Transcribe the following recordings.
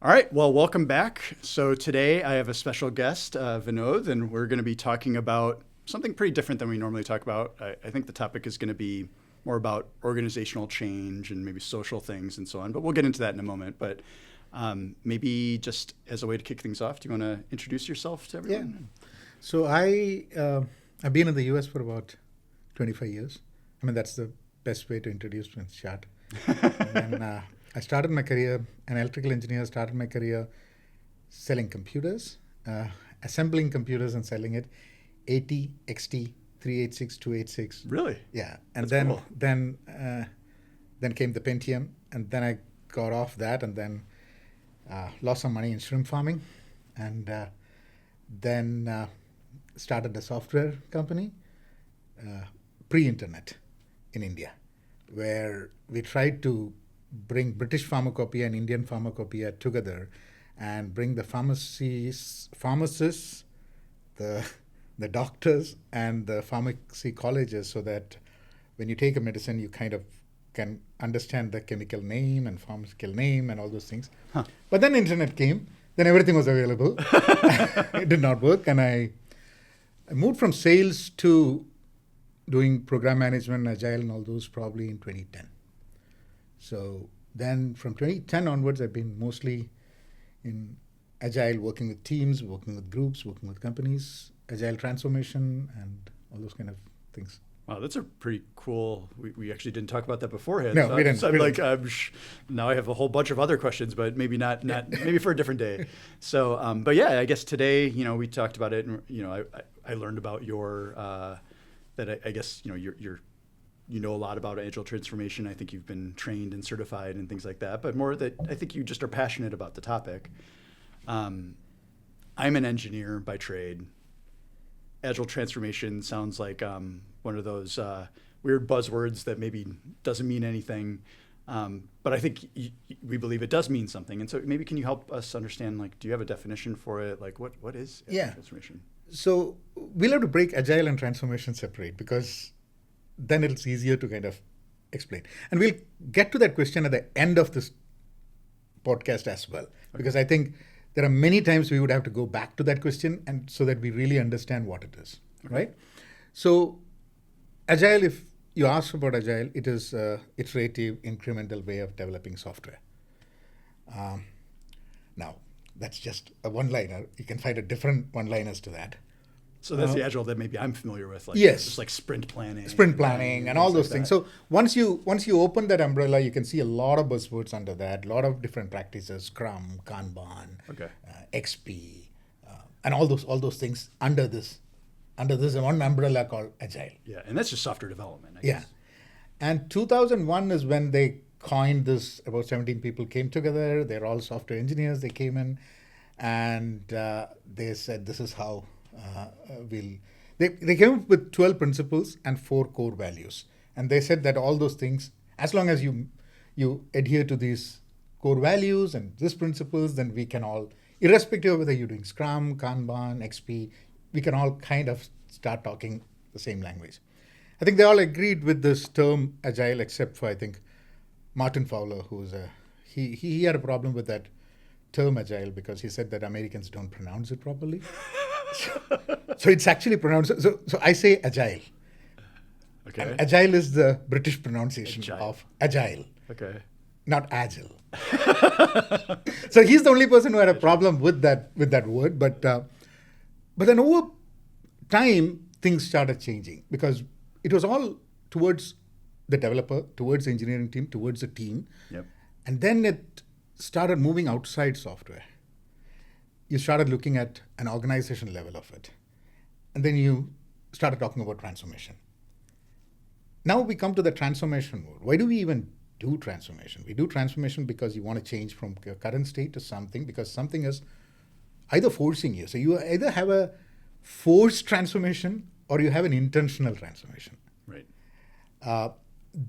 All right, well, welcome back. So today I have a special guest, Vinod, and we're going to be talking about something pretty different than we normally talk about. I think the topic is going to be more about organizational change and maybe social things and so on, but we'll get into that in a moment. But maybe just as a way to kick things off, do you want to introduce yourself to everyone? So I've been in the US for about 25 years. I mean, that's the best way to introduce me in short. And then I started my career, an electrical engineer, started my career selling computers, assembling computers and selling it, 80, XT, 386, 286. Really? Yeah. And That's cool. then came the Pentium, and then I got off that and then lost some money in shrimp farming, and then started a software company, pre-internet in India, where we tried to bring British pharmacopoeia and Indian pharmacopoeia together and bring the pharmacists, the doctors, and the pharmacy colleges, so that when you take a medicine, you kind of can understand the chemical name and pharmaceutical name and all those things. Huh. But then internet came, then everything was available. It did not work, and I moved from sales to doing program management, agile, and all those probably in 2010. So then from 2010 onwards, I've been mostly in agile, working with teams, working with groups, working with companies, agile transformation, and all those kind of things. Wow, that's a pretty cool. We actually didn't talk about that beforehand. No, so we didn't. So now I have a whole bunch of other questions, but maybe not maybe for a different day. So, but yeah, I guess today, we talked about it, and I learned about your that I guess you're you know a lot about agile transformation. I think you've been trained and certified and things like that, but more that I think you just are passionate about the topic. I'm an engineer by trade. Agile transformation sounds like one of those weird buzzwords that maybe doesn't mean anything, but I think we believe it does mean something. And so maybe can you help us understand, do you have a definition for it? What is agile transformation? So we'll have to break agile and transformation separate, because then it's easier to kind of explain. And we'll get to that question at the end of this podcast as well, because I think there are many times we would have to go back to that question, and so that we really understand what it is, right? So agile, if you ask about agile, it is iterative, incremental way of developing software. Now, that's just a one-liner. You can find a different one-liners to that. So that's the agile that maybe I'm familiar with, yes, just like sprint planning and all those things. So once you open that umbrella, you can see a lot of buzzwords under that, a lot of different practices: Scrum, Kanban, XP, and all those things under this one umbrella called agile. Yeah, and that's just software development, I guess. And 2001 is when they coined this. About 17 people came together. They're all software engineers. They came in, and they said, this is how they came up with 12 principles and 4 core values. And they said that all those things, as long as you adhere to these core values and these principles, then we can all, irrespective of whether you're doing Scrum, Kanban, XP, we can all kind of start talking the same language. I think they all agreed with this term agile, except for, I think, Martin Fowler, he had a problem with that term agile, because he said that Americans don't pronounce it properly. So it's actually pronounced. So I say agile. Okay. And agile is the British pronunciation of agile. Okay. Not agile. So he's the only person who had a problem with that word. But then over time, things started changing, because it was all towards the developer, towards the engineering team, towards the team. Yep. And then it started moving outside software. You started looking at an organization level of it. And then you started talking about transformation. Now we come to the transformation mode. Why do we even do transformation? We do transformation because you want to change from your current state to something, because something is either forcing you. So you either have a forced transformation or you have an intentional transformation. Right.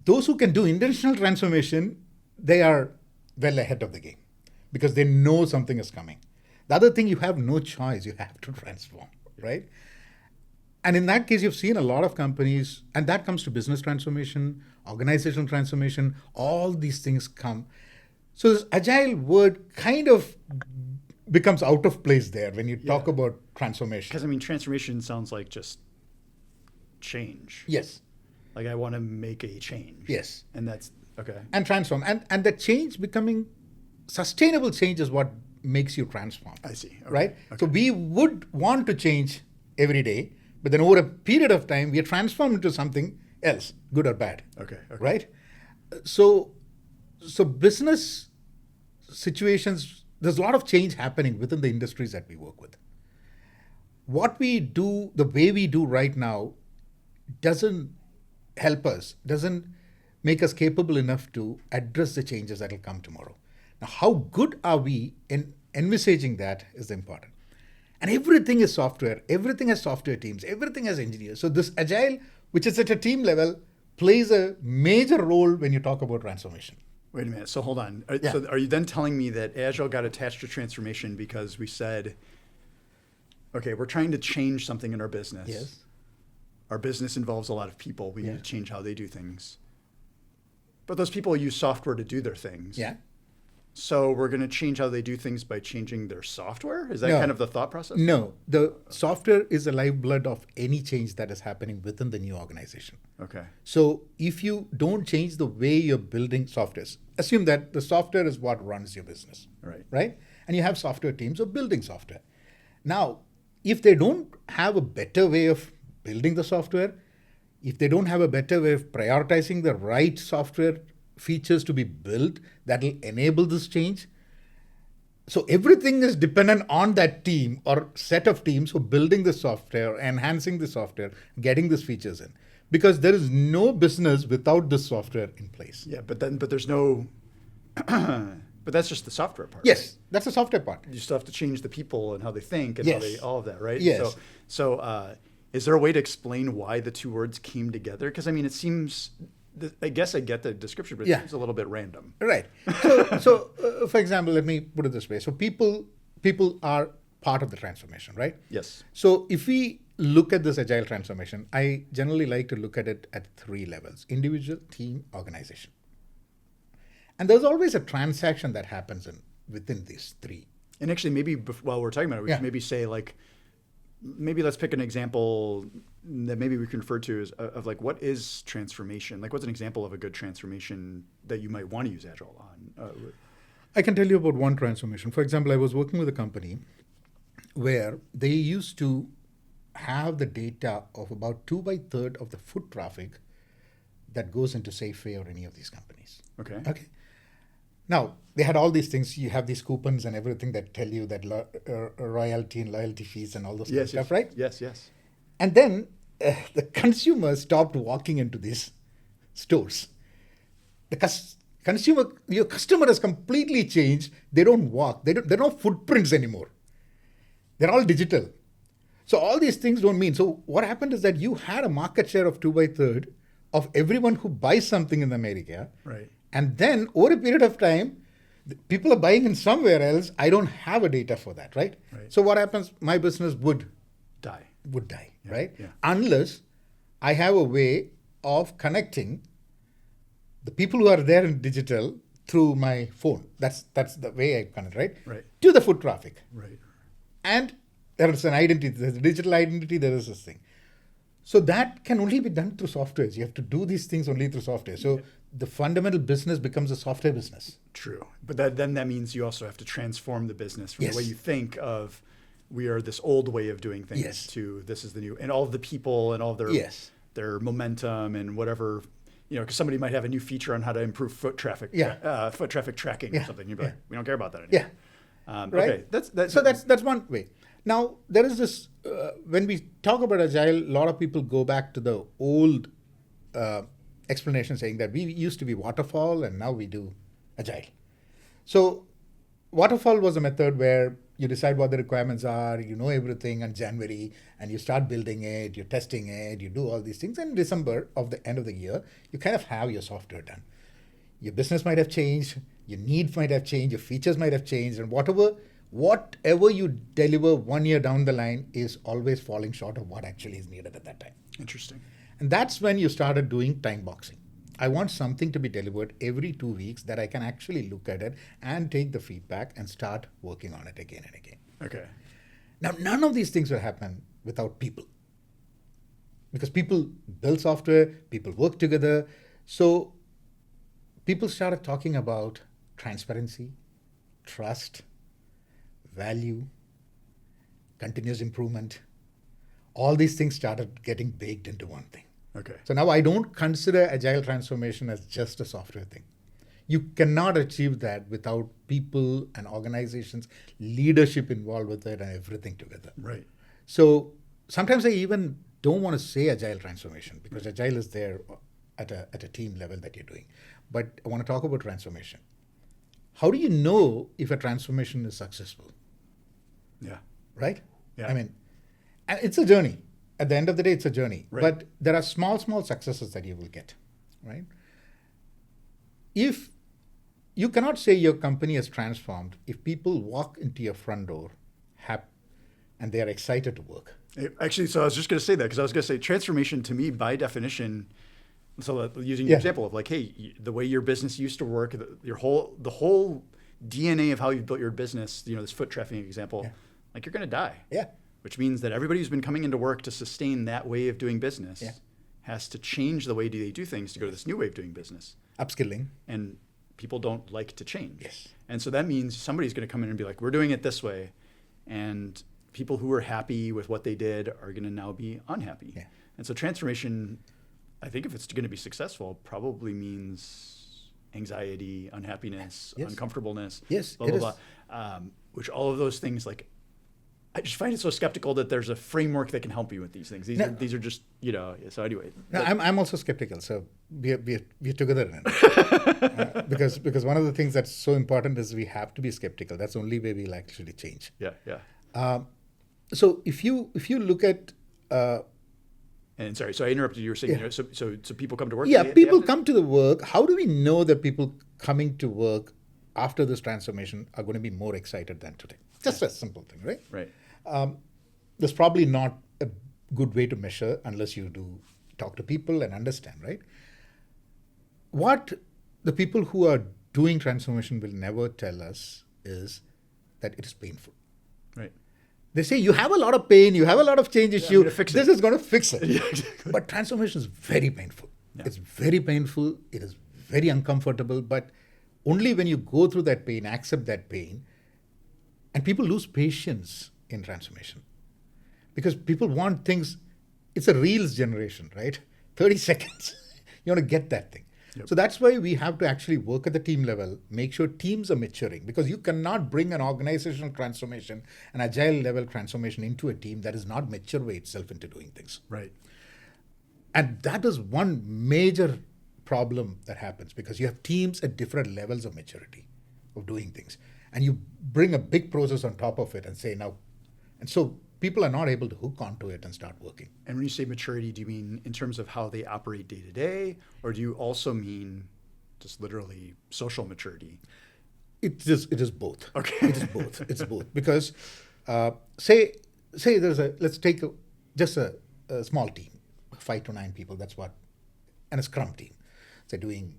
Those who can do intentional transformation, they are well ahead of the game, because they know something is coming. The other thing, you have no choice. You have to transform, right? And in that case, you've seen a lot of companies, and that comes to business transformation, organizational transformation, all these things come. So this agile word kind of becomes out of place there when you talk Yeah. about transformation. Because I mean, transformation sounds like just change. Yes, Like I want to make a change. yes. And that's okay. And transform. And the change becoming sustainable change is what makes you transform. I see. Okay. Right? Okay. So we would want to change every day, but then over a period of time, we are transformed into something else, good or bad. Okay. Okay. Right? So business situations, there's a lot of change happening within the industries that we work with. What we do, the way we do right now, doesn't help us, doesn't make us capable enough to address the changes that will come tomorrow. Now, how good are we in envisaging that is important. And everything is software, everything has software teams, everything has engineers. So this agile, which is at a team level, plays a major role when you talk about transformation. Wait a minute. So hold on. Yeah. So are you then telling me that Agile got attached to transformation because we said, okay, we're trying to change something in our business. Yes. Our business involves a lot of people. We Yeah. need to change how they do things. But those people use software to do their things. Yeah. So we're going to change how they do things by changing their software? Is that No. kind of the thought process? No, the software is the lifeblood of any change that is happening within the new organization. Okay. So if you don't change the way you're building softwares, assume that the software is what runs your business, Right. right? And you have software teams of building software. Now, if they don't have a better way of building the software, if they don't have a better way of prioritizing the right software features to be built that will enable this change, so everything is dependent on that team or set of teams who are building the software, enhancing the software, getting these features in. Because there is no business without this software in place. Yeah, but there's no, but that's just the software part. Yes, that's the software part. You still have to change the people and how they think and how Yes. all of that, right? Yes. So is there a way to explain why the two words came together? Because I mean, it seems, I guess I get the description, but it Yeah. seems a little bit random. Right. So for example, let me put it this way. So people are part of the transformation, right? Yes. So if we look at this agile transformation, I generally like to look at it at three levels: individual, team, organization. And there's always a transaction that happens within these three. And actually, maybe while we're talking about it, we Yeah. should maybe say like, maybe let's pick an example that maybe we can refer to as of like, what is transformation? Like, what's an example of a good transformation that you might want to use Agile on? I can tell you about one transformation. For example, I was working with a company where they used to have the data of about 2/3 of the foot traffic that goes into Safeway or any of these companies. Okay. Okay. Now, they had all these things. You have these coupons and everything that tell you that royalty and loyalty fees and all those kind of stuff, right? Yes, yes. And then the consumer stopped walking into these stores. Your customer has completely changed. They don't walk. There are no footprints anymore. They're all digital. So all these things don't mean. So what happened is that you had a market share of 2/3 of everyone who buys something in America. Right. And then over a period of time, people are buying in somewhere else. I don't have a data for that, right? Right. So what happens? My business would Die. die, Yeah, right? yeah. Unless I have a way of connecting the people who are there in digital through my phone. That's the way I connect, right? Right. To the foot traffic. Right. And there is an identity, there's a digital identity, there is this thing. So that can only be done through softwares. You have to do these things only through software. So the fundamental business becomes a software business. True. But then that means you also have to transform the business from Yes. the way you think of, we are this old way of doing things, Yes. to this is the new, and all of the people and all of their Yes. their momentum and whatever, because somebody might have a new feature on how to improve foot traffic foot traffic tracking or Yeah. something. You'd be Yeah. like, we don't care about that anymore. Yeah. Right? Okay. That's So that's one way. Now, there is this, when we talk about Agile, a lot of people go back to the old explanation saying that we used to be waterfall and now we do Agile. So waterfall was a method where you decide what the requirements are, you know everything in January, and you start building it, you're testing it, you do all these things. And in December of the end of the year, you kind of have your software done. Your business might have changed, your needs might have changed, your features might have changed, and whatever you deliver 1 year down the line is always falling short of what actually is needed at that time. interesting. And that's when you started doing time boxing. I want something to be delivered every 2 weeks that I can actually look at it and take the feedback and start working on it again and again. Okay. Now, none of these things will happen without people. Because people build software, people work together. So people started talking about transparency, trust, value, continuous improvement. All these things started getting baked into one thing. Okay. So now I don't consider agile transformation as just a software thing. You cannot achieve that without people and organizations, leadership involved with it, and everything together. Right. So sometimes I even don't want to say agile transformation because agile is there at a team level that you're doing. But I want to talk about transformation. How do you know if a transformation is successful? Yeah. Right? Yeah. I mean, and it's a journey. At the end of the day, it's a journey. Right. But there are small successes that you will get, right? If you cannot say your company has transformed if people walk into your front door and they are excited to work. Actually, so I was just going to say that because I was going to say transformation to me by definition. So using your example of like, hey, the way your business used to work, the whole DNA of how you built your business, this foot trafficking example, like you're going to die. Yeah. Which means that everybody who's been coming into work to sustain that way of doing business has to change the way they do things to go to this new way of doing business. Upskilling. And people don't like to change. Yes. And so that means somebody's going to come in and be like, we're doing it this way. And people who were happy with what they did are going to now be unhappy. Yeah. And so transformation, I think if it's going to be successful, probably means anxiety, unhappiness, uncomfortableness, blah, blah, blah. Which all of those things, like, I just find it so skeptical that there's a framework that can help you with these things. These are just, so anyway. No, I'm also skeptical. So we're together in it. Because one of the things that's so important is we have to be skeptical. That's the only way we'll actually change. Yeah. So if you look at and sorry, so I interrupted you. You were saying, so people come to work? Yeah, people come to the work. How do we know that people coming to work after this transformation are going to be more excited than today? Just a simple thing, right? Right. There's probably not a good way to measure unless you do talk to people and understand, right? What the people who are doing transformation will never tell us is that it is painful. Right. They say you have a lot of pain, you have a lot of change issue. This is going to fix it. Yeah, exactly. But transformation is very painful. Yeah. It's very painful. It is very uncomfortable. But only when you go through that pain, accept that pain, and people lose patience in transformation because people want things. It's a reels generation, right? 30 seconds. You want to get that thing. Yep. So that's why we have to actually work at the team level, make sure teams are maturing, because you cannot bring an organizational transformation, an agile level transformation into a team that is not mature by itself into doing things. Right. And that is one major problem that happens because you have teams at different levels of maturity of doing things. And you bring a big process on top of it and say now, and so people are not able to hook onto it and start working. And when you say maturity, do you mean in terms of how they operate day to day, or do you also mean just literally social maturity? It is both. Okay. It is both. It's both because say there's let's take just a small team, 5 to 9 people. That's what, and a Scrum team. They're doing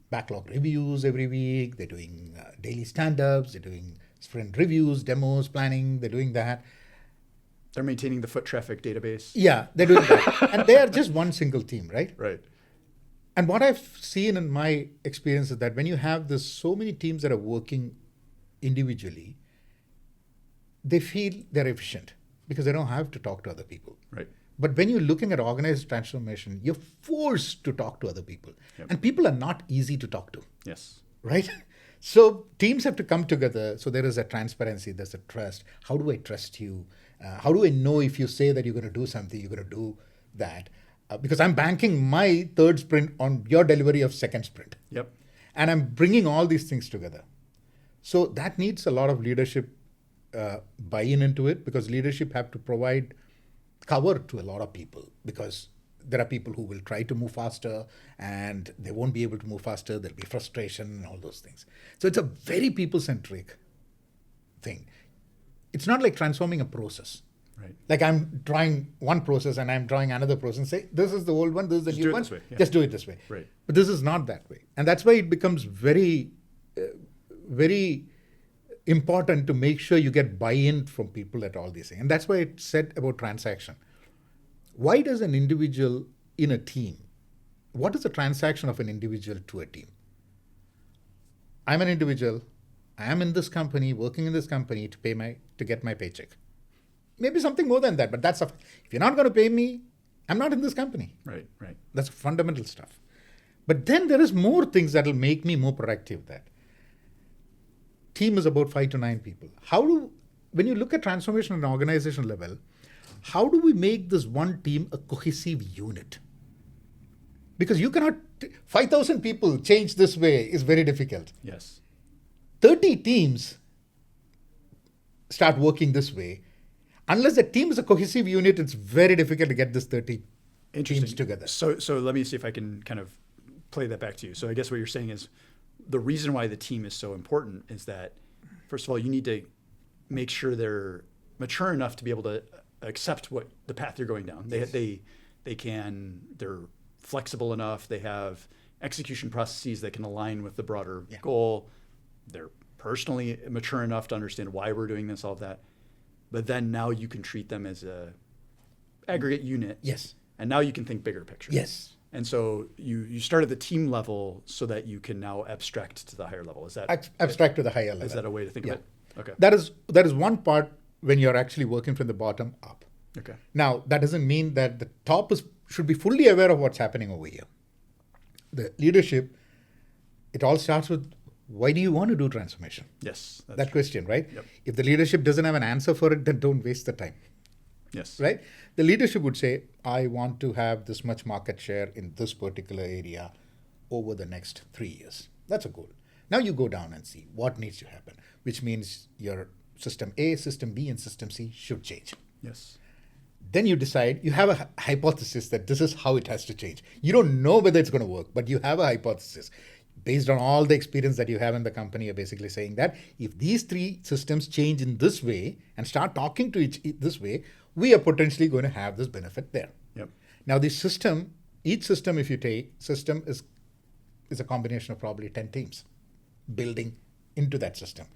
backlog reviews every week. They're doing daily stand-ups. They're doing sprint reviews, demos, planning. They're doing that. They're maintaining the foot traffic database. Yeah, they're doing that. And they are just one single team, right? Right. And what I've seen in my experience is that when you have this so many teams that are working individually, they feel they're efficient because they don't have to talk to other people. Right. But when you're looking at organized transformation, you're forced to talk to other people. Yep. And people are not easy to talk to. Yes. Right? So teams have to come together. So there is a transparency, there's a trust. How do I trust you? How do I know if you say that you're going to do something, you're going to do that? Because I'm banking my third sprint on your delivery of second sprint. Yep. And I'm bringing all these things together. So that needs a lot of leadership buy-in into it, because leadership have to provide cover to a lot of people, because there are people who will try to move faster and they won't be able to move faster. There'll be frustration and all those things. So it's a very people-centric thing. It's not like transforming a process. Right. Like I'm drawing one process and I'm drawing another process and say, this is the old one, this is the Just new do it one. this way, yeah. Just do it this way. Right. But this is not that way. And that's why it becomes very, very important to make sure you get buy-in from people at all these things. And that's why it said about transaction. Why does an individual in a team, what is the transaction of an individual to a team? I'm an individual. I am in this company, working in this company to get my paycheck. Maybe something more than that, but if you're not going to pay me, I'm not in this company. Right. Right. That's fundamental stuff. But then there is more things that will make me more productive. That team is about 5 to 9 people. When you look at transformation at an organization level, how do we make this one team a cohesive unit? Because you cannot, 5,000 people change this way is very difficult. Yes. 30 teams start working this way. Unless the team is a cohesive unit, it's very difficult to get this 30 teams together. So let me see if I can kind of play that back to you. So I guess what you're saying is the reason why the team is so important is that, first of all, you need to make sure they're mature enough to be able to accept what the path you're going down. Yes. They're flexible enough. They have execution processes that can align with the broader Yeah. goal. They're personally mature enough to understand why we're doing this, all of that. But then now you can treat them as a aggregate unit. Yes. And now you can think bigger picture. Yes. And so you start at the team level so that you can now abstract to the higher level. Is that Abstract to the higher level. Is that a way to think Yeah. of it? Okay. That is one part when you're actually working from the bottom up. Okay. Now, that doesn't mean that the top should be fully aware of what's happening over here. The leadership, it all starts with, why do you want to do transformation? Yes. That question, right? Yep. If the leadership doesn't have an answer for it, then don't waste the time. Yes. Right? The leadership would say, I want to have this much market share in this particular area over the next 3 years. That's a goal. Now you go down and see what needs to happen, which means your system A, system B, and system C should change. Yes. Then you decide, you have a hypothesis that this is how it has to change. You don't know whether it's going to work, but you have a hypothesis. Based on all the experience that you have in the company, you're basically saying that if these 3 systems change in this way and start talking to this way, we are potentially going to have this benefit there. Yep. Now, the system, each system, if you take, system is a combination of probably 10 teams building into that system.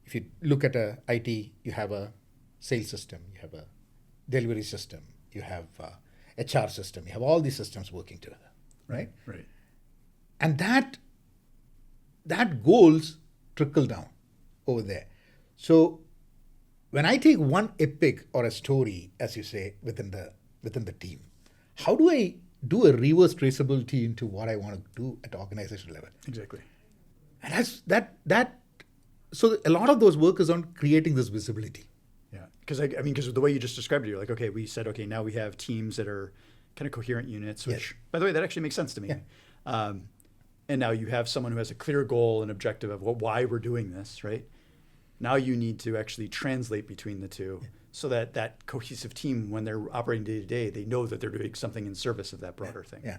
If you look at a IT, you have a sales system, you have a delivery system, you have a HR system, you have all these systems working together, right? Right. And that goals trickle down over there. So when I take one epic or a story, as you say, within the team, how do I do a reverse traceability into what I want to do at organization level? Exactly. And so a lot of those work is on creating this visibility. Yeah. Because the way you just described it, you're like, okay, we said, okay, now we have teams that are kind of coherent units, which, Yes. by the way, that actually makes sense to me. Yeah. And now you have someone who has a clear goal and objective of why we're doing this, right? Now you need to actually translate between the two so that cohesive team, when they're operating day to day, they know that they're doing something in service of that broader thing. Yeah.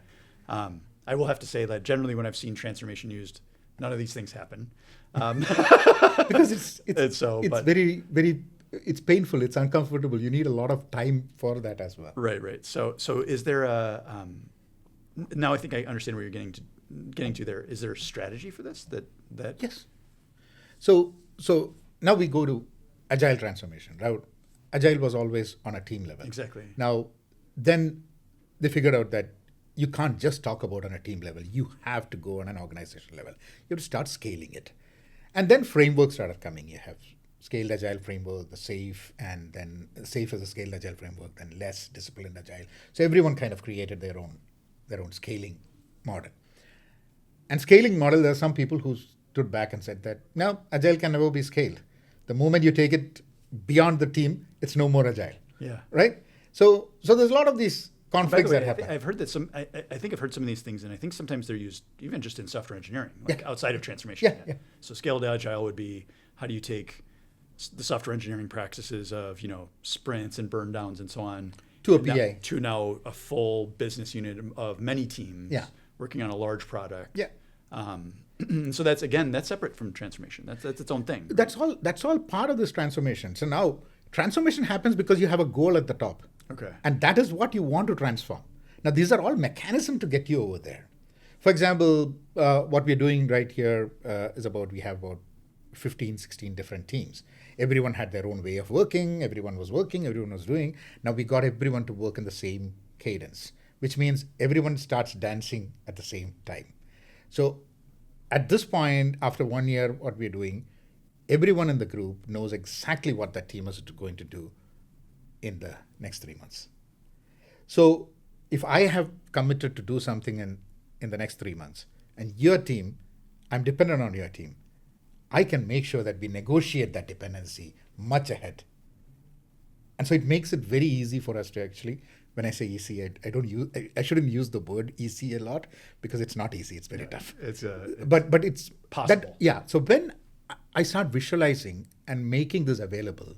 I will have to say that generally when I've seen transformation used, none of these things happen. Because it's very, very, it's painful, it's uncomfortable. You need a lot of time for that as well. Right. So is there now I think I understand where you're getting to there. Is there a strategy for this that Yes. So now we go to agile transformation, right? Agile was always on a team level. Exactly. Now, then they figured out that you can't just talk about on a team level. You have to go on an organization level. You have to start scaling it. And then frameworks started coming. You have scaled agile framework, the SAFe, and then SAFe is a scaled agile framework, then less disciplined agile. So everyone kind of created their own scaling model. And scaling model, there are some people who stood back and said that, no, agile can never be scaled. The moment you take it beyond the team, it's no more agile. Yeah. Right? So there's a lot of these By conflicts the way, that happen. I've heard that I think I've heard some of these things, and I think sometimes they're used even just in software engineering, like outside of transformation. Yeah. So scaled agile would be, how do you take the software engineering practices of sprints and burn downs and so on To a and PA. to now a full business unit of many teams working on a large product. Yeah. So that's separate from transformation. That's its own thing. That's all part of this transformation. So now Transformation happens because you have a goal at the top. Okay. And that is what you want to transform. Now, these are all mechanisms to get you over there. For example, what we're doing right here is we have about 15, 16 different teams. Everyone had their own way of working. Everyone was working. Everyone was doing. Now we got everyone to work in the same cadence, which means everyone starts dancing at the same time. So at this point, after 1 year, what we're doing, everyone in the group knows exactly what that team is going to do in the next 3 months. So if I have committed to do something in the next 3 months, and your team, I'm dependent on your team, I can make sure that we negotiate that dependency much ahead. And so it makes it very easy for us to actually, when I say easy, I shouldn't use the word easy a lot because it's not easy, it's very tough. But it's possible. So when I start visualizing and making this available,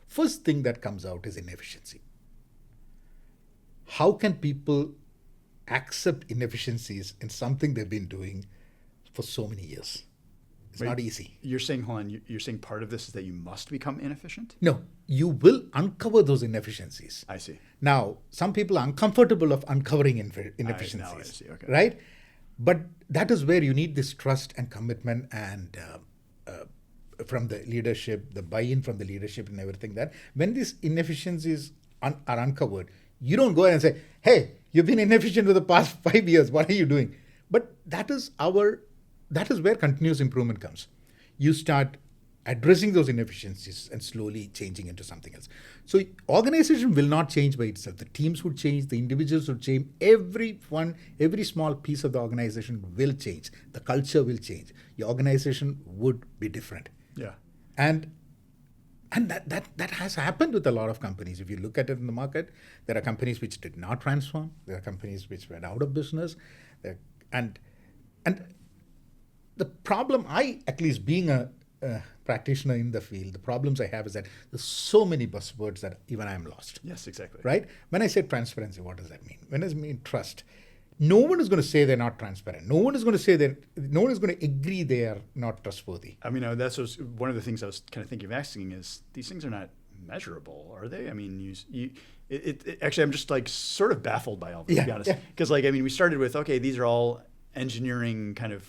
first thing that comes out is inefficiency. How can people accept inefficiencies in something they've been doing for so many years? It's not easy. You're saying, hold on, you're saying part of this is that you must become inefficient? No, you will uncover those inefficiencies. I see. Now, some people are uncomfortable of uncovering inefficiencies, now I see. Okay. Right? But that is where you need this trust and commitment and from the leadership, the buy-in from the leadership and everything, that when these inefficiencies are uncovered, you don't go and say, hey, you've been inefficient for the past 5 years, what are you doing? But that is where continuous improvement comes. You start addressing those inefficiencies and slowly changing into something else. So organization will not change by itself. The teams would change, the individuals would change, every small piece of the organization will change. The culture will change. Your organization would be different. Yeah. And that has happened with a lot of companies. If you look at it in the market, there are companies which did not transform. There are companies which went out of business. And the problem, at least being a practitioner in the field, the problems I have is that there's so many buzzwords that even I'm lost. Yes, exactly. Right? When I say transparency, what does that mean? When I mean trust, no one is going to say they're not transparent. No one is going to agree they are not trustworthy. I mean, that's one of the things I was kind of thinking of asking is these things are not measurable, are they? I mean, actually, I'm just like sort of baffled by all this, to be honest. Because we started with, okay, these are all engineering kind of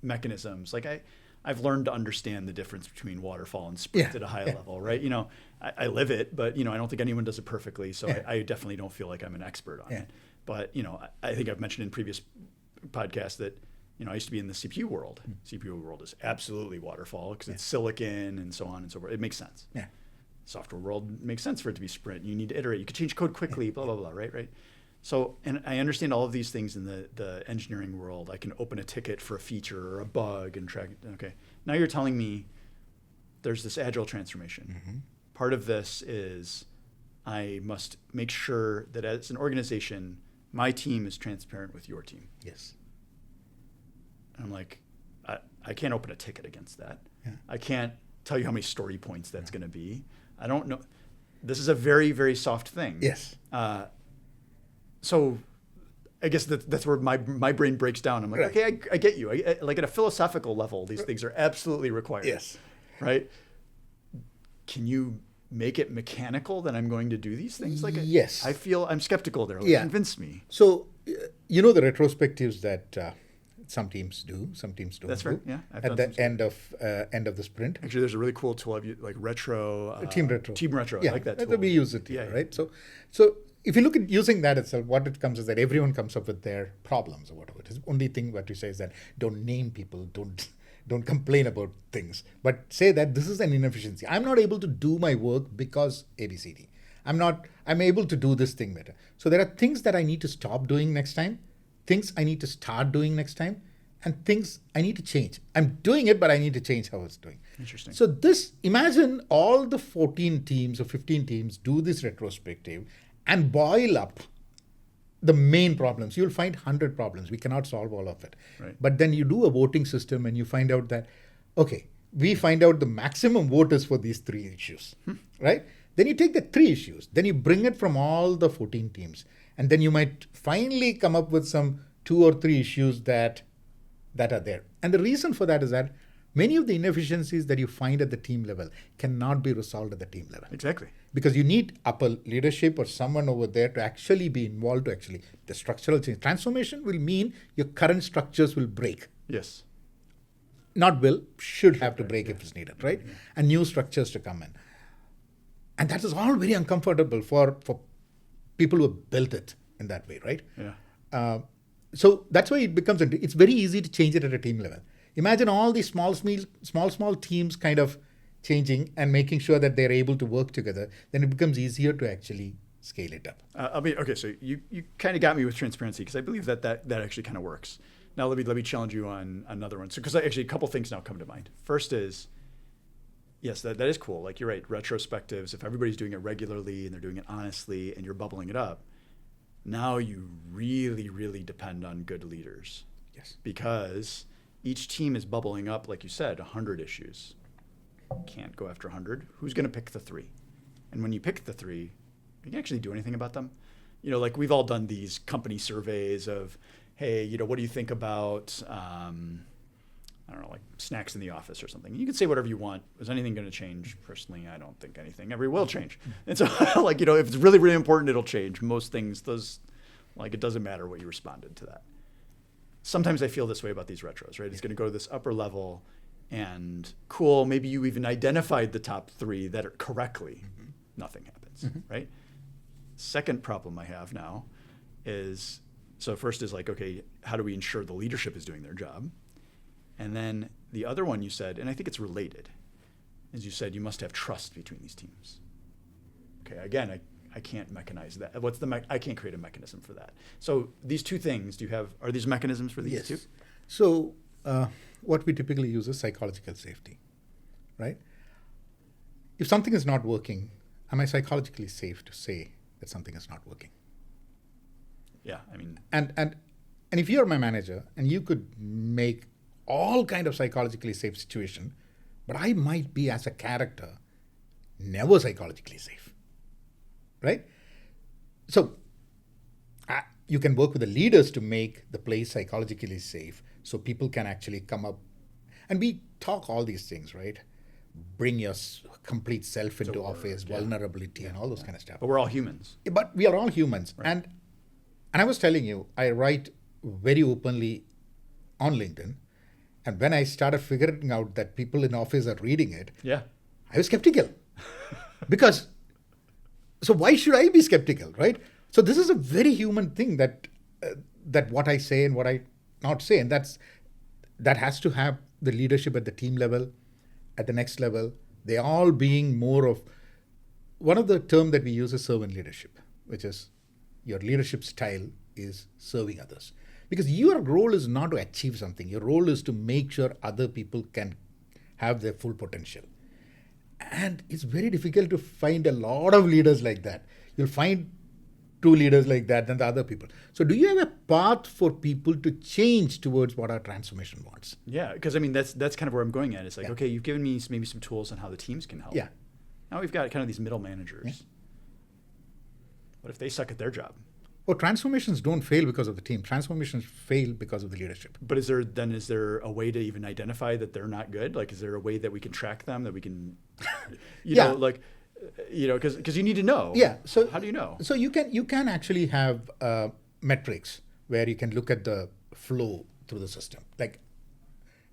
mechanisms. Like I've learned to understand the difference between waterfall and sprint at a high level, right? I live it, but I don't think anyone does it perfectly. So I definitely don't feel like I'm an expert on it. But I think I've mentioned in previous podcasts that I used to be in the CPU world. CPU world is absolutely waterfall because it's silicon and so on and so forth. It makes sense. Yeah. Software world makes sense for it to be sprint. You need to iterate. You can change code quickly. Blah blah blah. Right. So, and I understand all of these things in the engineering world. I can open a ticket for a feature or a bug and track it. Okay. Now you're telling me there's this agile transformation. Mm-hmm. Part of this is I must make sure that as an organization, my team is transparent with your team. Yes. And I'm like, I can't open a ticket against that. Yeah. I can't tell you how many story points that's going to be. I don't know. This is a very, very soft thing. Yes. So I guess that's where my brain breaks down. I'm like, okay, I get you. Like at a philosophical level, these things are absolutely required. Yes. Right? Can you make it mechanical that I'm going to do these things? Yes. I'm skeptical there. Convince me. So, the retrospectives that some teams do, some teams don't. That's right. Yeah. At the end of the sprint. Actually, there's a really cool tool like retro. Team retro. Team retro. Yeah. I like that tool. We use it here, right? So if you look at using that itself, what it comes is that everyone comes up with their problems or whatever. The only thing what we say is that don't name people, don't complain about things, but say that this is an inefficiency. I'm not able to do my work because ABCD. I'm able to do this thing better. So there are things that I need to stop doing next time, things I need to start doing next time, and things I need to change. I'm doing it, but I need to change how it's doing. Interesting. So imagine all the 14 teams or 15 teams do this retrospective and boil up the main problems. You'll find 100 problems. We cannot solve all of it. Right. But then you do a voting system and you find out that, okay, we find out the maximum vote is for these 3 issues, right? Then you take the 3 issues, then you bring it from all the 14 teams. And then you might finally come up with some 2 or 3 issues that are there. And the reason for that is that Many of the inefficiencies that you find at the team level cannot be resolved at the team level. Exactly. Because you need upper leadership or someone over there to actually be involved to actually, the structural change. Transformation will mean your current structures will break. Yes. Not will, should have to break if it's needed, right? Yeah. And new structures to come in. And that is all very uncomfortable for people who have built it in that way, right? Yeah. So that's why it becomes, it's very easy to change it at a team level. Imagine all these small teams kind of changing and making sure that they're able to work together. Then it becomes easier to actually scale it up. Okay, so you kind of got me with transparency, because I believe that actually kind of works. Now let me challenge you on another one. So because actually a couple things now come to mind. First is, yes, that is cool. Like you're right, retrospectives. If everybody's doing it regularly and they're doing it honestly and you're bubbling it up, now you really, really depend on good leaders. Yes. Because each team is bubbling up, like you said, 100 issues. Can't go after 100. Who's going to pick the 3? And when you pick the 3, you can actually do anything about them. Like we've all done these company surveys of, hey, what do you think about, I don't know, like snacks in the office or something. You can say whatever you want. Is anything going to change? Personally, I don't think anything ever will change. And so, if it's really, really important, it'll change. Most things, it doesn't matter what you responded to that. Sometimes I feel this way about these retros, right? It's going to go to this upper level and cool, maybe you even identified the top 3 that are correctly. Mm-hmm. Nothing happens, right? Second problem I have now is, so first is okay, how do we ensure the leadership is doing their job? And then the other one you said, and I think it's related, is you said you must have trust between these teams. Okay, again, I can't mechanize that. I can't create a mechanism for that. So these two things, are these mechanisms for these two? So what we typically use is psychological safety, right? If something is not working, am I psychologically safe to say that something is not working? Yeah, I mean. And if you're my manager and you could make all kind of psychologically safe situation, but I might be as a character never psychologically safe, right? So you can work with the leaders to make the place psychologically safe so people can actually come up. And we talk all these things, right? Bring your complete self into office, vulnerability, and all those kind of stuff. But we're all humans. But we are all humans. Right. And I was telling you, I write very openly on LinkedIn. And when I started figuring out that people in office are reading it, I was skeptical. Because, so why should I be skeptical, right? So this is a very human thing that what I say and what I not say. And that has to have the leadership at the team level, at the next level. They all being more of, one of the term that we use is servant leadership, which is your leadership style is serving others. Because your role is not to achieve something. Your role is to make sure other people can have their full potential. And it's very difficult to find a lot of leaders like that. You'll find 2 leaders like that than the other people. So do you have a path for people to change towards what our transformation wants? Yeah, because I mean, that's kind of where I'm going at. It's like, okay, you've given me maybe some tools on how the teams can help. Yeah. Now we've got kind of these middle managers. Yeah. What if they suck at their job? Well, transformations don't fail because of the team. Transformations fail because of the leadership. But is there a way to even identify that they're not good? Like, is there a way that we can track them, that we can, because you need to know. Yeah. So how do you know? So you can actually have metrics where you can look at the flow through the system, like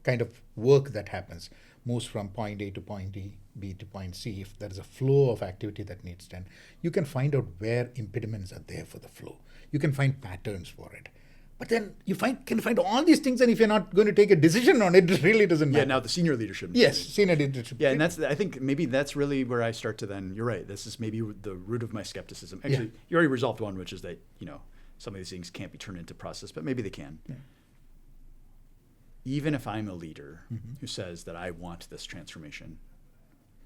kind of work that happens, moves from point A to point B to point C. If there is a flow of activity that needs done, you can find out where impediments are there for the flow. You can find patterns for it. But then you can find all these things, and if you're not going to take a decision on it, it really doesn't matter. Yeah, now the senior leadership. Yes, senior leadership. Yeah, and I think maybe that's really where I start to then, you're right, this is maybe the root of my skepticism. Actually, you already resolved one, which is that, some of these things can't be turned into process, but maybe they can. Yeah. Even if I'm a leader who says that I want this transformation,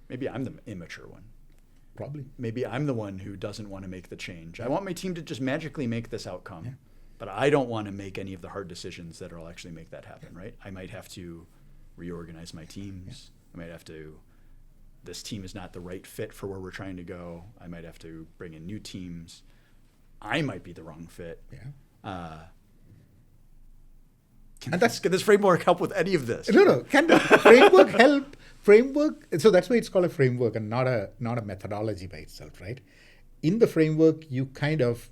maybe I'm the immature one. Probably. Maybe I'm the one who doesn't want to make the change. I want my team to just magically make this outcome. Yeah. But I don't want to make any of the hard decisions that will actually make that happen, right? I might have to reorganize my teams. I might have to, this team is not the right fit for where we're trying to go. I might have to bring in new teams. I might be the wrong fit. Yeah. And that's Can this framework help with any of this? no. Can the framework help? Framework. So that's why it's called a framework and not a methodology by itself, right? In the framework, you kind of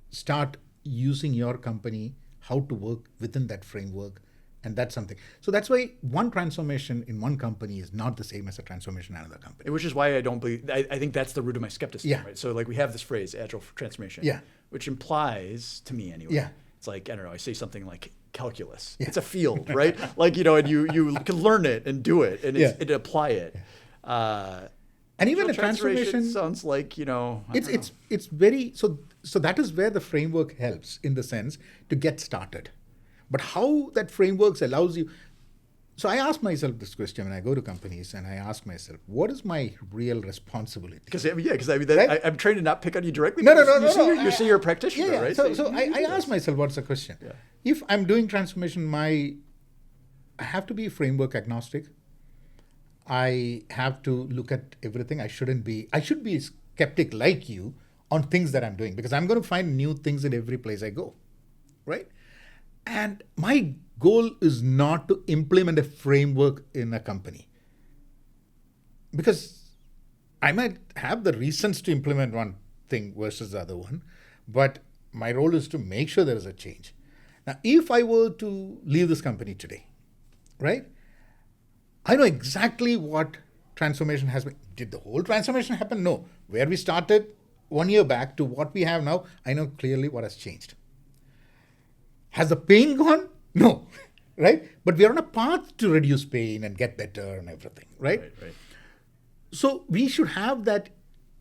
start using your company how to work within that framework, and that's something. So that's why one transformation in one company is not the same as a transformation in another company. Which is why I don't believe. I think that's the root of my skepticism. Yeah. Right. So like we have this phrase, agile transformation. Yeah. Which implies to me anyway. Yeah. It's like I don't know. I say something like calculus. Yeah. It's a field, right? Like and you can learn it and do it and and apply it. And even a transformation transformation sounds like it's very so that is where the framework helps in the sense to get started. But how that framework allows you. So I ask myself this question when I go to companies, and I ask myself, what is my real responsibility? Because Right? I'm trying to not pick on you directly. No. You say you're a practitioner, right? So I ask myself, what's the question? Yeah. If I'm doing transformation, I have to be framework agnostic. I have to look at everything. I should be skeptic like you on things that I'm doing, because I'm going to find new things in every place I go, right? And my goal is not to implement a framework in a company, because I might have the reasons to implement one thing versus the other one, but my role is to make sure there is a change. Now, if I were to leave this company today, right, I know exactly what transformation has been. Did the whole transformation happen? No. Where we started 1 year back to what we have now, I know clearly what has changed. Has the pain gone? No, right? But we are on a path to reduce pain and get better and everything, right? Right. So we should have that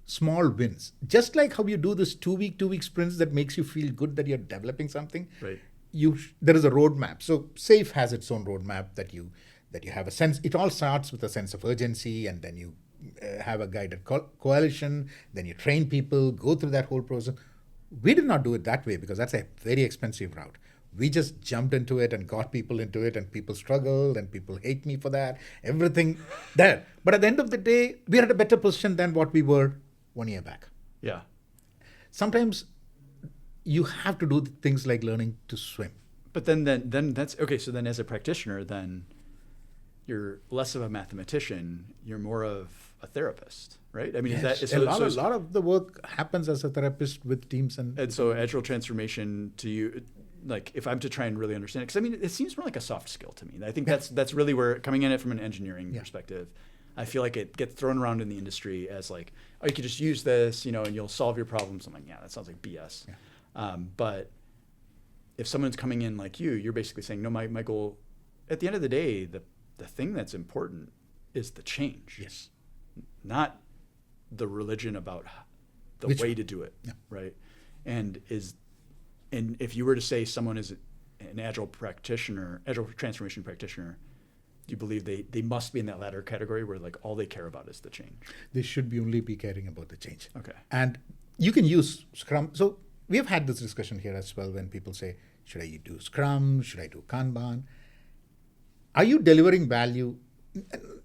small wins. Just like how you do this 2-week sprints that makes you feel good that you're developing something. Right. There is a roadmap. So SAFE has its own roadmap that you have a sense. It all starts with a sense of urgency, and then you have a guided coalition. Then you train people, go through that whole process. We did not do it that way because that's a very expensive route. We just jumped into it and got people into it, and people struggled, and people hate me for that. Everything there. But at the end of the day, we are at a better position than what we were 1 year back. Yeah. Sometimes you have to do things like learning to swim. But then that's okay. So then, as a practitioner, then you're less of a mathematician. You're more of a therapist, right? I mean, Yes, is a that lot of the work happens as a therapist with teams and so agile transformation to you, like if I'm to try and really understand it, because I mean, it seems more like a soft skill to me. I think that's really where, coming in it from an engineering perspective, I feel like it gets thrown around in the industry as like, oh, you could just use this, and you'll solve your problems. I'm like, yeah, that sounds like BS. Yeah. But if someone's coming in like you're basically saying, no, my goal, at the end of the day, the thing that's important is the change. Yes. Not the religion about the way to do it, right? And if you were to say someone is an agile practitioner, agile transformation practitioner, do you believe they must be in that latter category where like all they care about is the change? They should only be caring about the change. Okay. And you can use Scrum. So we have had this discussion here as well when people say, should I do Scrum? Should I do Kanban? Are you delivering value?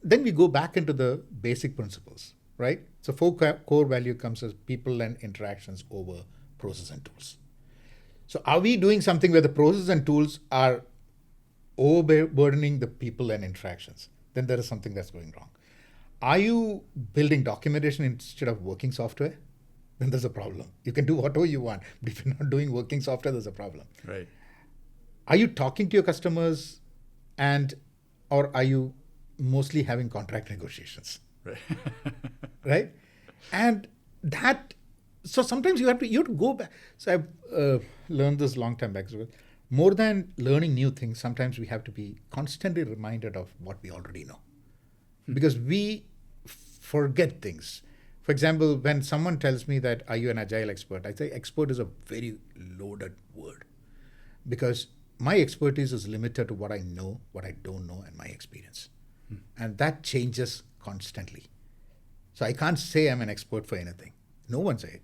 Then we go back into the basic principles, right? So 4 core value comes as people and interactions over process and tools. So are we doing something where the process and tools are overburdening the people and interactions? Then there is something that's going wrong. Are you building documentation instead of working software? Then there's a problem. You can do whatever you want, but if you're not doing working software, there's a problem. Right. Are you talking to your customers or are you mostly having contract negotiations? Right. Right? And so sometimes you have to go back. So I've learned this long time back. So more than learning new things, sometimes we have to be constantly reminded of what we already know. Because we forget things. For example, when someone tells me that, are you an agile expert? I say expert is a very loaded word. Because my expertise is limited to what I know, what I don't know, and my experience. And that changes constantly. So I can't say I'm an expert for anything. No one say it.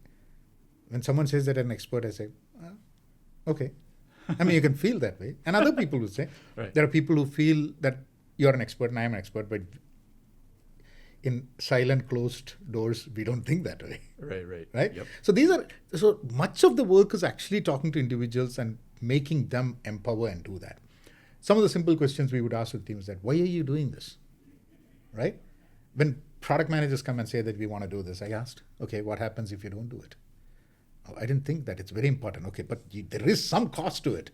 When someone says that I'm an expert, I say, okay. I mean, you can feel that way. And other people will say, right. There are people who feel that you're an expert and I'm an expert, but in silent, closed doors, we don't think that way. Right. Yep. So much of the work is actually talking to individuals and making them empower and do that. some of the simple questions we would ask the team is that, why are you doing this? Right? When product managers come and say that we want to do this, I asked, okay, what happens if you don't do it? Oh, I didn't think that. It's very important. Okay, but there is some cost to it.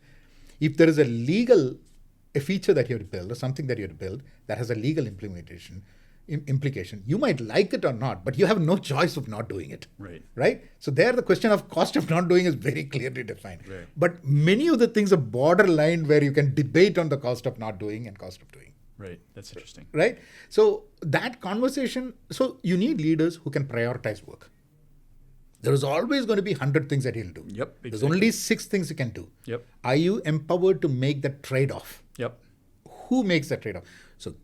If there is a feature that you have to build or something that you have to build that has a legal implication, you might like it or not, but you have no choice of not doing it. Right? So there the question of cost of not doing is very clearly defined. Right. But many of the things are borderline where you can debate on the cost of not doing and cost of doing. Right. That's interesting. Right? So that conversation, so you need leaders who can prioritize work. There is always going to be 100 things that he'll do. Yep. Exactly. There's only 6 things you can do. Yep. Are you empowered to make that trade-off? Yep. Who makes that trade-off? So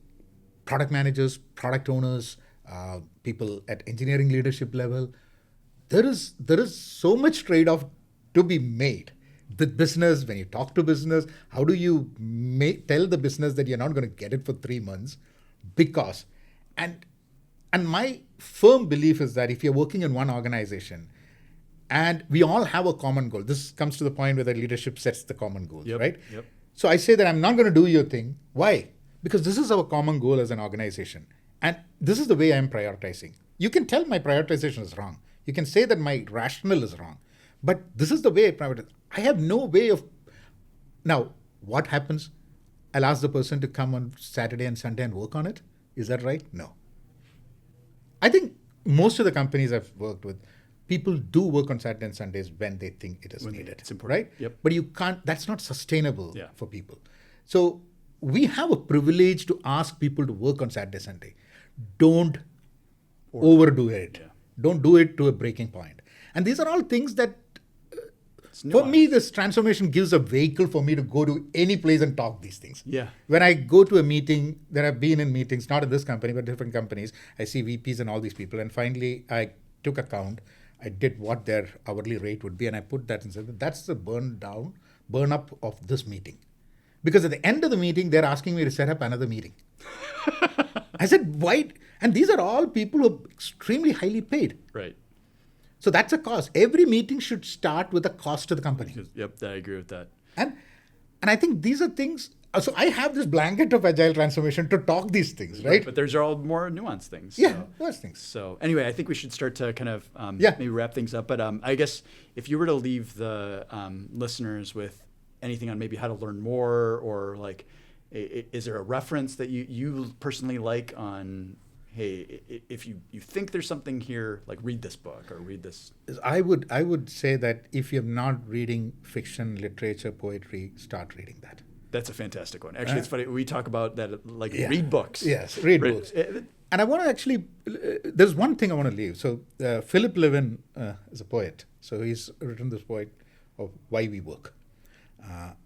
product managers, product owners, people at engineering leadership level, there is so much trade-off to be made. The business, when you talk to business, how do you tell the business that you're not going to get it for 3 months? Because, and my firm belief is that if you're working in one organization and we all have a common goal, this comes to the point where the leadership sets the common goals, right? Yep. So I say that I'm not going to do your thing. Why? Because this is our common goal as an organization. And this is the way I'm prioritizing. You can tell my prioritization is wrong. You can say that my rationale is wrong. But this is the way I prioritize. I have no way of... Now, what happens? I'll ask the person to come on Saturday and Sunday and work on it. Is that right? No. I think most of the companies I've worked with, people do work on Saturday and Sundays when they think it is needed. It's important. Right? Yep. But you can't... That's not sustainable Yeah. for people. So we have a privilege to ask people to work on Saturday, Sunday. Don't overdo it. Yeah. Don't do it to a breaking point. And these are all things that, It's for me, nuanced. this transformation gives a vehicle for me to go to any place and talk these things. Yeah. When I go to a meeting, there have been in meetings, not in this company, but different companies, I see VPs and all these people. And finally, I took account. I did what their hourly rate would be. And I put that and said, that's the burn up of this meeting. Because at the end of the meeting, they're asking me to set up another meeting. I said, why? And these are all people who are extremely highly paid. Right. So that's a cost. Every meeting should start with a cost to the company. Yep. I agree with that. And I think these are things. So I have this blanket of agile transformation to talk these things, right? But there's all more nuanced things. Yeah, those things. So anyway, I think we should start to kind of Yeah. maybe wrap things up. But I guess if you were to leave the listeners with anything on maybe how to learn more, or like, is there a reference that you personally like on, hey, if you think there's something here, like read this book or read this? I would say that if you're not reading fiction, literature, poetry, start reading that. That's a fantastic one. Actually, it's funny. We talk about that, like Yeah. read books. Yes, read books. And I want to actually, there's one thing I want to leave. So Philip Levin is a poet. So he's written this poem of Why We Work.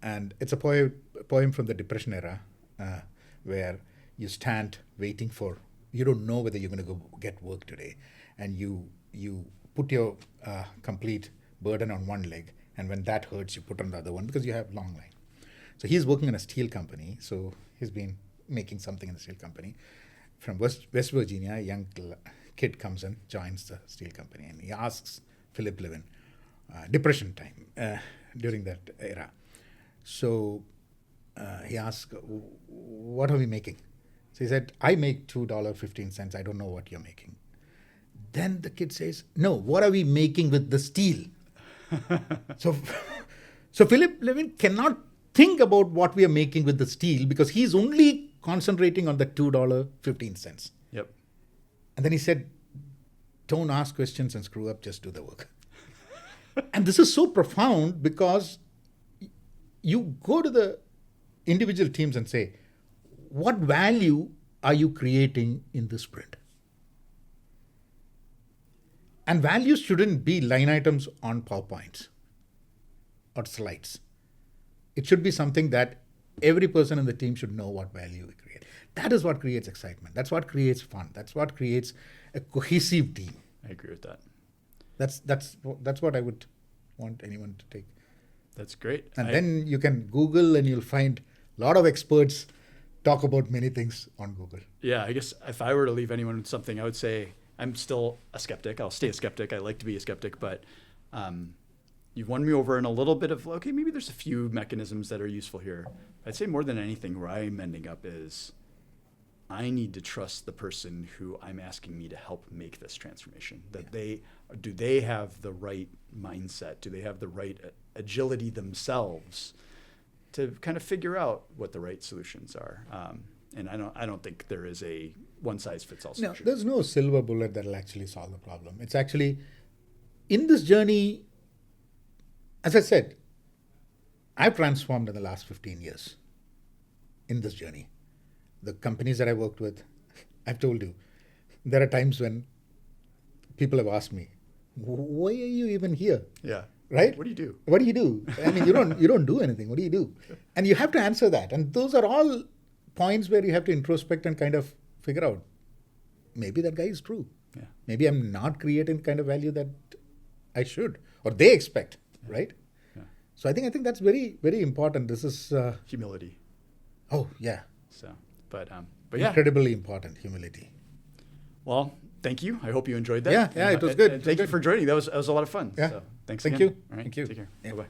And it's a poem from the Depression era where you stand waiting for, you don't know whether you're going to go get work today. And you put your complete burden on one leg. And when that hurts, you put on the other one because you have long line. So he's working in a steel company. So he's been making something in the steel company. From West Virginia, a young kid comes and joins the steel company. And he asks Philip Levin, Depression time, during that era. So he asked, what are we making? So he said, I make $2.15. I don't know what you're making. Then the kid says, no, what are we making with the steel? So Philip Levin cannot think about what we are making with the steel because he's only concentrating on the $2.15. Yep. And then he said, don't ask questions and screw up, just do the work. And this is so profound because you go to the individual teams and say, what value are you creating in this sprint? And values shouldn't be line items on PowerPoints or slides. It should be something that every person in the team should know what value we create. That is what creates excitement. That's what creates fun. That's what creates a cohesive team. I agree with that. That's what I would want anyone to take. That's great. And then you can Google and you'll find a lot of experts talk about many things on Google. Yeah, I guess if I were to leave anyone with something, I would say I'm still a skeptic. I'll stay a skeptic. I like to be a skeptic, but you've won me over in a little bit of, okay, maybe there's a few mechanisms that are useful here. I'd say more than anything where I'm ending up is I need to trust the person who I'm asking me to help make this transformation. That do they have the right mindset? Do they have the right agility themselves to kind of figure out what the right solutions are? And I don't think there is a one size fits all solution. No, there's no silver bullet that will actually solve the problem. It's actually in this journey, as I said, I've transformed in the last 15 years in this journey. The companies that I worked with, I've told you, there are times when people have asked me, why are you even here? Yeah. Right? What do you do? What do you do? I mean, you don't do anything. What do you do? And you have to answer that. And those are all points where you have to introspect and kind of figure out, maybe that guy is true. Yeah. Maybe I'm not creating the kind of value that I should, or they expect, right? Yeah. So I think that's very, very important. This is Humility. Oh yeah. So, but yeah. Incredibly important, humility. Well, thank you. I hope you enjoyed that. Yeah, it was good. And thank you for joining. That was a lot of fun. Yeah. So, thanks Thank again. you. All right. Thank you. Take care. Yeah. Bye-bye.